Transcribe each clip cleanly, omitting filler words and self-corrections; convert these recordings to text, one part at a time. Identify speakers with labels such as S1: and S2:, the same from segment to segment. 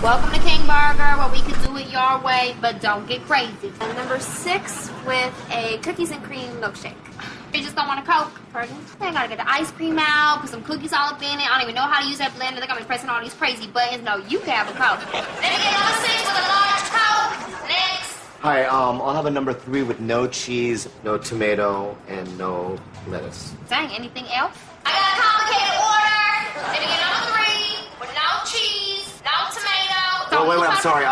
S1: Welcome to King Burger, where we can do it your way, but don't get crazy.
S2: And number 6 with a cookies and cream milkshake.
S1: You just don't want a Coke?
S2: Pardon?
S1: I gotta get the ice cream out, put some cookies all up in it. I don't even know how to use that blender. They got me pressing all these crazy buttons. No, you can have a Coke. Let me get number 6 with a large Coke. Next.
S3: Hi, I'll have a number 3 with no cheese, no tomato, and no lettuce.
S1: Dang, anything else? I got a complicated order. Let me get number 3 with no cheese, no tomato.
S3: Oh, wait, I'm sorry.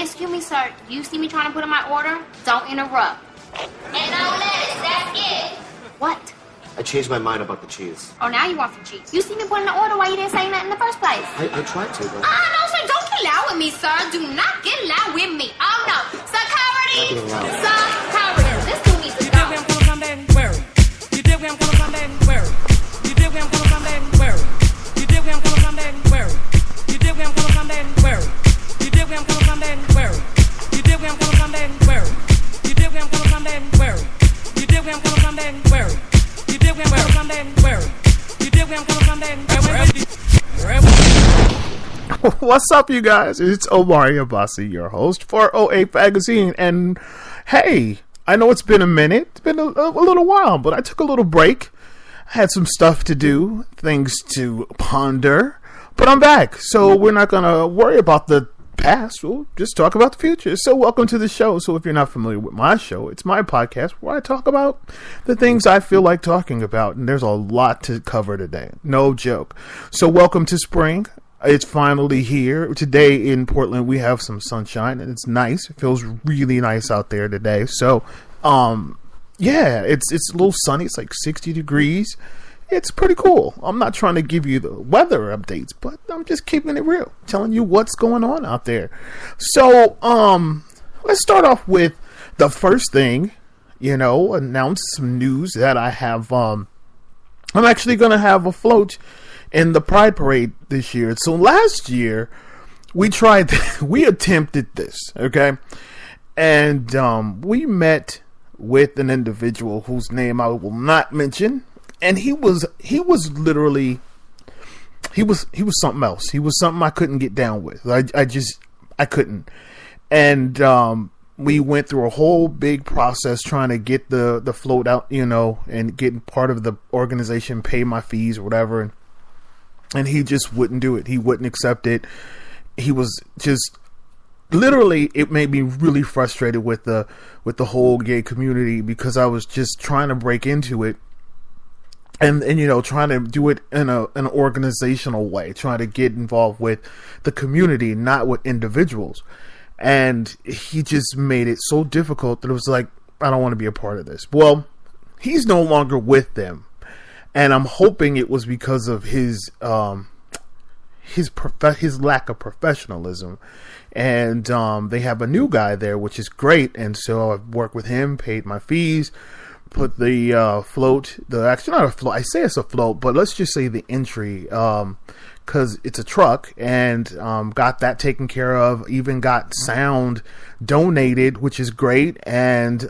S1: Excuse me, sir. You see me trying to put in my order? Don't interrupt. And no lettuce, that's it. What?
S3: I changed my mind about the cheese.
S1: Oh, now you want some cheese. You see me put in the order while you didn't say nothing in the first place.
S3: I tried to, but...
S1: No, sir, don't get loud with me, sir. Do not get loud with me. Oh, no. Security! Security! This dude needs to go.
S4: You dig where I'm coming from, Daddy? Where? You dig where I'm coming from, Daddy? Where? You dig where I'm coming from, Daddy? Where? You dig where I'm coming from, Daddy? Where? You dig where I'm coming from, Daddy? Where? You dig where I'm coming from, Daddy? Where? You dig where I'm coming from, Daddy? Where? You dig where I'm coming from, Daddy? Where? You dig where I'm coming from, Daddy? Where? You dig where I'm coming from, Daddy? Where? You dig where I'm coming from, Daddy? Where?
S5: What's up, you guys? It's Omari Abasi, your host for 08 Magazine. And hey, I know it's been a minute. It's been a little while, but I took a little break. I had some stuff to do, things to ponder, but I'm back. So we're not going to worry about the past. We'll just talk about the future. So welcome to the show. So if you're not familiar with my show, it's my podcast where I talk about the things I feel like talking about. And there's a lot to cover today. No joke. So welcome to spring. It's finally here. Today in Portland, we have some sunshine and it's nice. It feels really nice out there today. So, yeah, it's a little sunny. It's like 60 degrees. It's pretty cool. I'm not trying to give you the weather updates, but I'm just keeping it real, telling you what's going on out there. So, let's start off with the first thing, announce some news that I have. I'm actually going to have a float in the Pride Parade this year. So last year we attempted this, okay? And we met with an individual whose name I will not mention, and he was literally something else. He was something I couldn't get down with. I couldn't. And we went through a whole big process trying to get the float out, and getting part of the organization, pay my fees or whatever. And he just wouldn't do it. He wouldn't accept it. He was just literally, it made me really frustrated with the whole gay community, because I was just trying to break into it and trying to do it in an organizational way, trying to get involved with the community, not with individuals. And he just made it so difficult that it was like, I don't want to be a part of this. Well, he's no longer with them. And I'm hoping it was because of his lack of professionalism. And they have a new guy there, which is great. And so I've worked with him, paid my fees, put the float, actually not a float, I say it's a float, but let's just say the entry, because it's a truck, and got that taken care of. Even got sound donated, which is great. And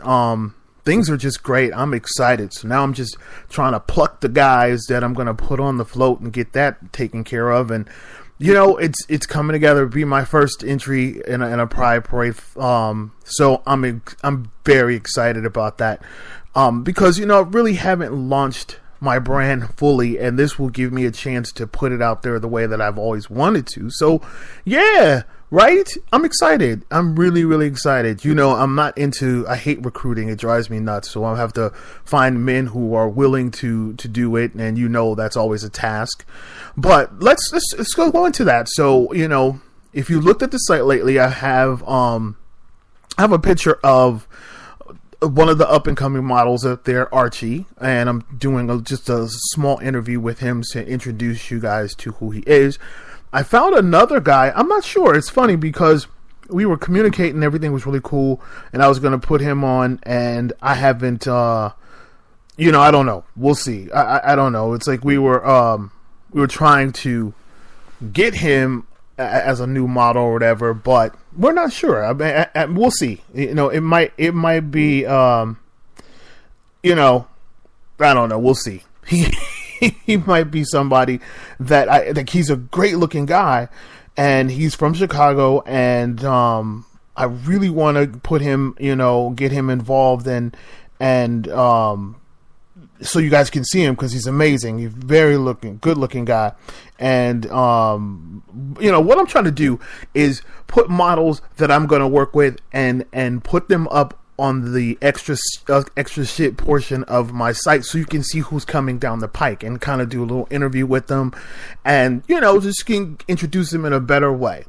S5: things are just great. I'm excited. So now I'm just trying to pluck the guys that I'm going to put on the float and get that taken care of. And, it's coming together to be my first entry in a Pride Parade. So I'm very excited about that. Because, I really haven't launched my brand fully, and this will give me a chance to put it out there the way that I've always wanted to. So yeah, right? I'm excited. I'm really, really excited. I hate recruiting. It drives me nuts. So I'll have to find men who are willing to do it. And that's always a task, but let's go into that. So, if you looked at the site lately, I have a picture of one of the up-and-coming models up there, Archie, and I'm doing just a small interview with him to introduce you guys to who he is. I found another guy. I'm not sure. It's funny because we were communicating. Everything was really cool, and I was going to put him on, and I haven't, I don't know. We'll see. I don't know. It's like we were trying to get him as a new model or whatever, but we're not sure. I we'll see. It might be, I don't know. We'll see. He might be somebody that he's a great looking guy, and he's from Chicago, and I really want to put him, get him involved, and so you guys can see him, because he's amazing. He's very good looking guy. And, what I'm trying to do is put models that I'm going to work with and put them up on the extra shit portion of my site, so you can see who's coming down the pike, and kind of do a little interview with them, and, just can introduce them in a better way.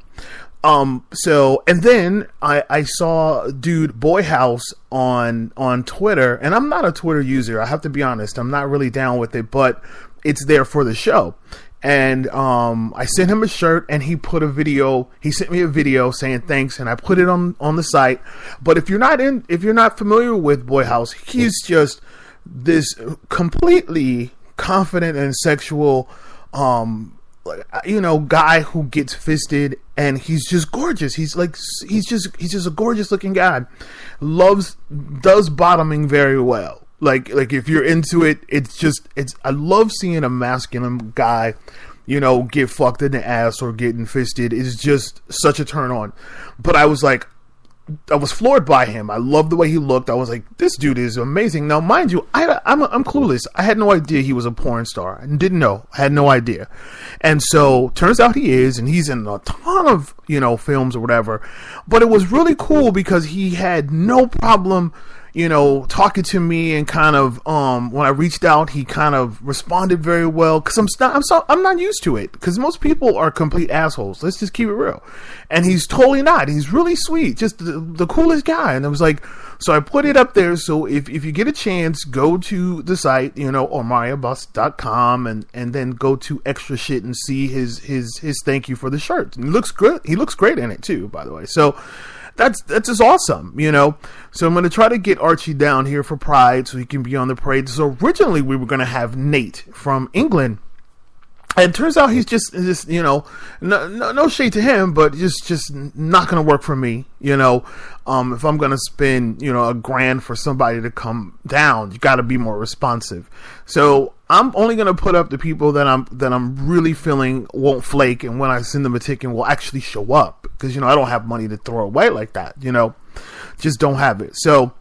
S5: And then I saw dude Boy House on Twitter, and I'm not a Twitter user. I have to be honest. I'm not really down with it, but it's there for the show. And, I sent him a shirt, and he sent me a video saying thanks, and I put it on the site. But if you're not familiar with Boy House, he's just this completely confident and sexual, guy who gets fisted, and he's just gorgeous. He's just a gorgeous looking guy. Does bottoming very well. Like if you're into it, I love seeing a masculine guy, get fucked in the ass or getting fisted. It's just such a turn on. But I was floored by him. I love the way he looked. I was like, this dude is amazing. Now, mind you, I'm clueless. I had no idea he was a porn star. I didn't know. I had no idea. And so, turns out he is, and he's in a ton of, films or whatever. But it was really cool because he had no problem, talking to me, and kind of, when I reached out, he kind of responded very well, because I'm not used to it, because most people are complete assholes. Let's just keep it real. And he's totally not. He's really sweet, just the coolest guy. And it was like, so I put it up there. So if you get a chance, go to the site, omariaboss.com, and then go to Extra Shit and see his thank you for the shirt. And he looks good. He looks great in it too, by the way. So that's just awesome, So I'm going to try to get Archie down here for Pride so he can be on the parade. So originally we were going to have Nate from England. And it turns out he's just no shade to him, but just not going to work for me, if I'm going to spend, $1,000 for somebody to come down, you got to be more responsive. So I'm only going to put up the people that I'm really feeling won't flake, and when I send them a ticket will actually show up, because, I don't have money to throw away like that, just don't have it. So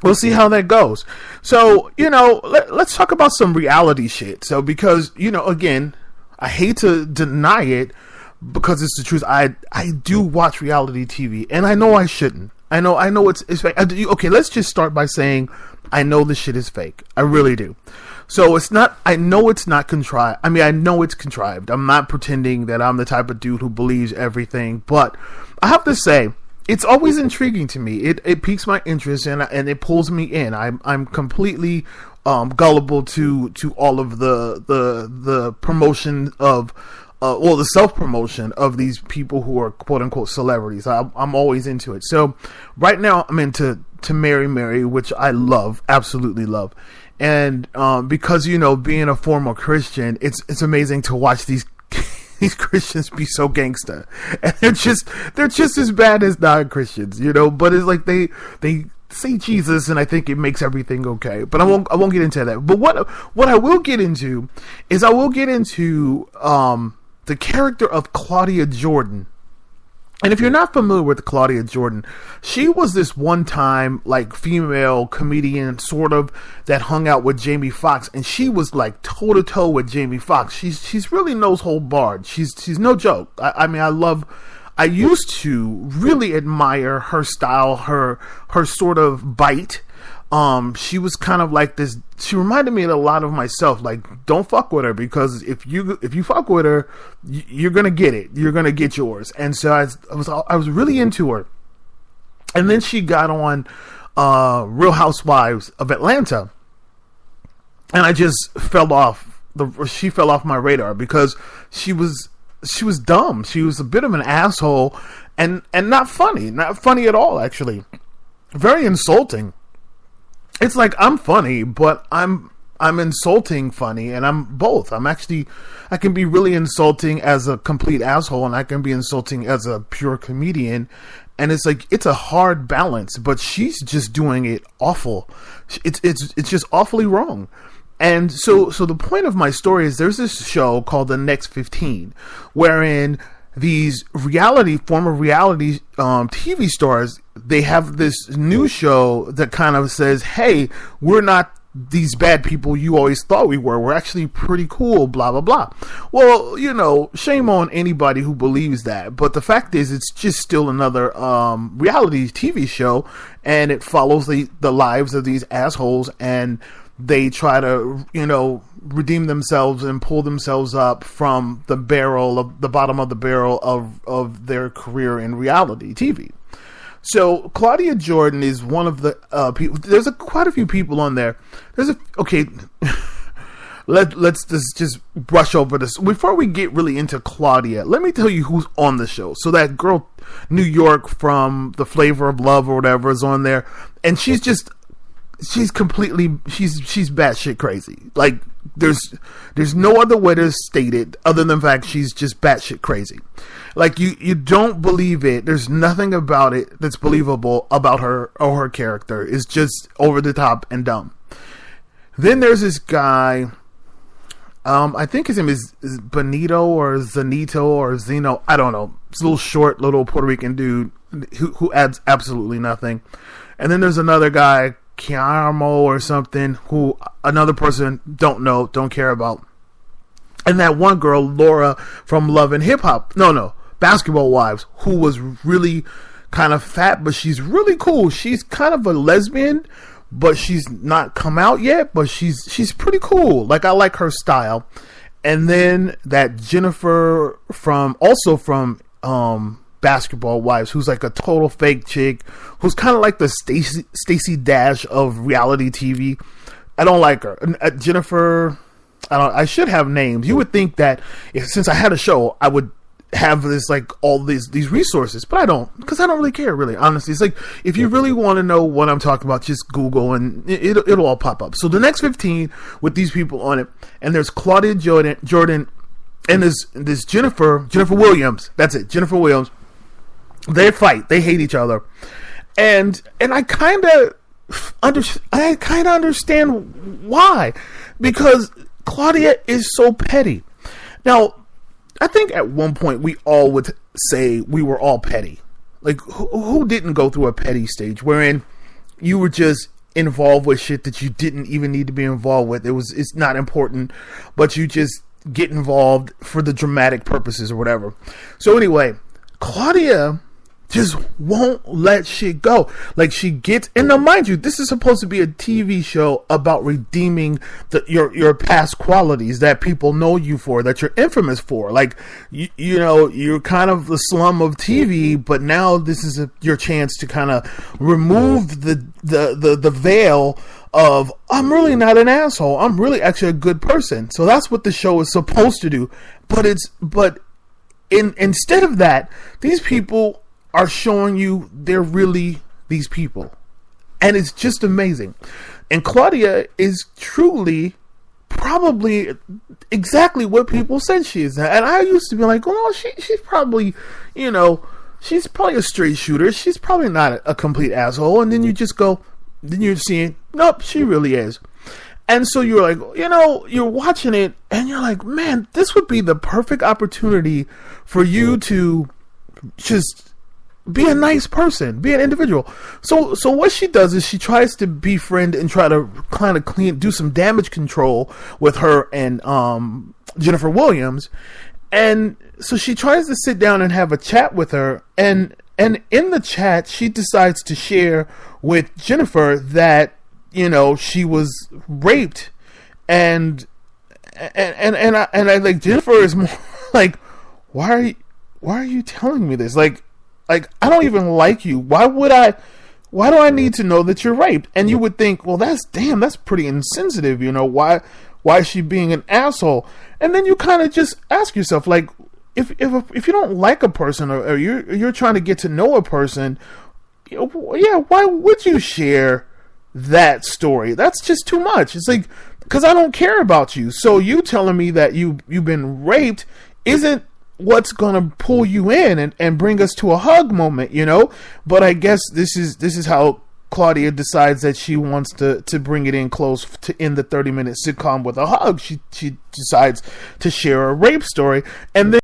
S5: we'll see how that goes. So, let's talk about some reality shit. So, because, again, I hate to deny it, because it's the truth. I do watch reality TV, and I know I shouldn't. I know it's fake. Okay, let's just start by saying I know this shit is fake. I really do. So I know it's not contrived. I mean, I know it's contrived. I'm not pretending that I'm the type of dude who believes everything, but I have to say, it's always intriguing to me. It piques my interest, and it pulls me in. I'm completely gullible to all of the promotion of the self-promotion of these people who are quote-unquote celebrities. I'm always into it. So right now I'm into Mary, which I love, absolutely love. And because, being a former Christian, it's amazing to watch these Christians be so gangster. And they're just as bad as non-Christians, but it's like they say Jesus, and I think it makes everything okay. But I won't get into that. But what I will get into is the character of Claudia Jordan. And if you're not familiar with Claudia Jordan, she was this one-time, female comedian, sort of, that hung out with Jamie Foxx, and she was, toe-to-toe with Jamie Foxx. She's really nose hole barred. She's no joke. I used to really admire her style, her sort of bite. She was kind of like this. She reminded me a lot of myself. Don't fuck with her, because if you fuck with her, you're gonna get it. You're gonna get yours. And so I was really into her. And then she got on Real Housewives of Atlanta, and I just she fell off my radar, because she was dumb. She was a bit of an asshole, and not funny at all, actually. Very insulting. It's like, I'm funny, but I'm insulting funny, and I'm both. I can be really insulting as a complete asshole, and I can be insulting as a pure comedian. And it's like, it's a hard balance, but she's just doing it awful. It's just awfully wrong. And so the point of my story is, there's this show called The Next 15, wherein these former reality TV stars, they have this new show that kind of says, hey, we're not these bad people you always thought we were. We're actually pretty cool, blah, blah, blah. Well, you know, shame on anybody who believes that. But the fact is, it's just still another reality TV show, and it follows the lives of these assholes, and they try to, you know, redeem themselves and pull themselves up from the bottom of the barrel of their career in reality TV. So Claudia Jordan is one of the people. There's quite a few people on there. Let's just brush over this before we get really into Claudia. Let me tell you who's on the show. So that girl, New York from The Flavor of Love or whatever, is on there, and she's batshit crazy. Like there's no other way to state it other than the fact she's just batshit crazy. Like you don't believe it. There's nothing about it that's believable about her or her character. It's just over the top and dumb. Then there's this guy. I think his name is Benito or Zanito or Zeno. I don't know. It's a little short, little Puerto Rican dude who adds absolutely nothing. And then there's another guy, Chiarmo or something, who another person don't care about. And that one girl, Laura from Love and Hip Hop. No, Basketball Wives, who was really kind of fat, but she's really cool. She's kind of a lesbian, but she's not come out yet, but she's pretty cool. Like, I like her style. And then that Jennifer from Basketball Wives, who's like a total fake chick, who's kind of like the Stacey Dash of reality TV. I don't like her. Jennifer, I should have names. You would think that since I had a show, I would have this, like, all these resources, but I don't, because I don't really care, really, honestly. It's like, if you really want to know what I'm talking about, just Google and it'll all pop up. So the next 15 with these people on it, and there's Claudia Jordan, and there's Jennifer Williams. That's it, Jennifer Williams. They fight, they hate each other, and I kind of understand why, because Claudia is so petty. Now, I think at one point we all would say we were all petty. Like, who didn't go through a petty stage wherein you were just involved with shit that you didn't even need to be involved with? It's not important, but you just get involved for the dramatic purposes or whatever. So anyway, Claudia just won't let shit go. Like, she gets, and now mind you, this is supposed to be a TV show about redeeming your past qualities that people know you for, that you're infamous for. Like, you know, you're kind of the slum of TV, but now this is your chance to kind of remove the veil of, I'm really not an asshole. I'm really actually a good person. So that's what the show is supposed to do. But instead of that, these people are showing you they're really these people, and it's just amazing. And Claudia is truly probably exactly what people said she is. And I used to be like, well, she's probably, you know, she's probably a straight shooter, she's probably not a complete asshole. And then you just go, then you're seeing, nope, she really is. And so you're like, you know, you're watching it and you're like, man, this would be the perfect opportunity for you to just be a nice person, be an individual. So what she does is she tries to befriend and try to kind of do some damage control with her and Jennifer Williams. And so she tries to sit down and have a chat with her, and in the chat she decides to share with Jennifer that, you know, she was raped, and I like, Jennifer is more like, why are you telling me this? Like, I don't even like you. Why do I need to know that you're raped? And you would think, well, that's pretty insensitive, you know, why is she being an asshole? And then you kind of just ask yourself, like, if you don't like a person, or you're trying to get to know a person, yeah, why would you share that story? That's just too much. It's like, because I don't care about you. So you telling me that you've been raped isn't what's gonna pull you in and bring us to a hug moment, you know? But I guess this is how Claudia decides that she wants to bring it in close to end the 30-minute sitcom with a hug. She decides to share a rape story, and then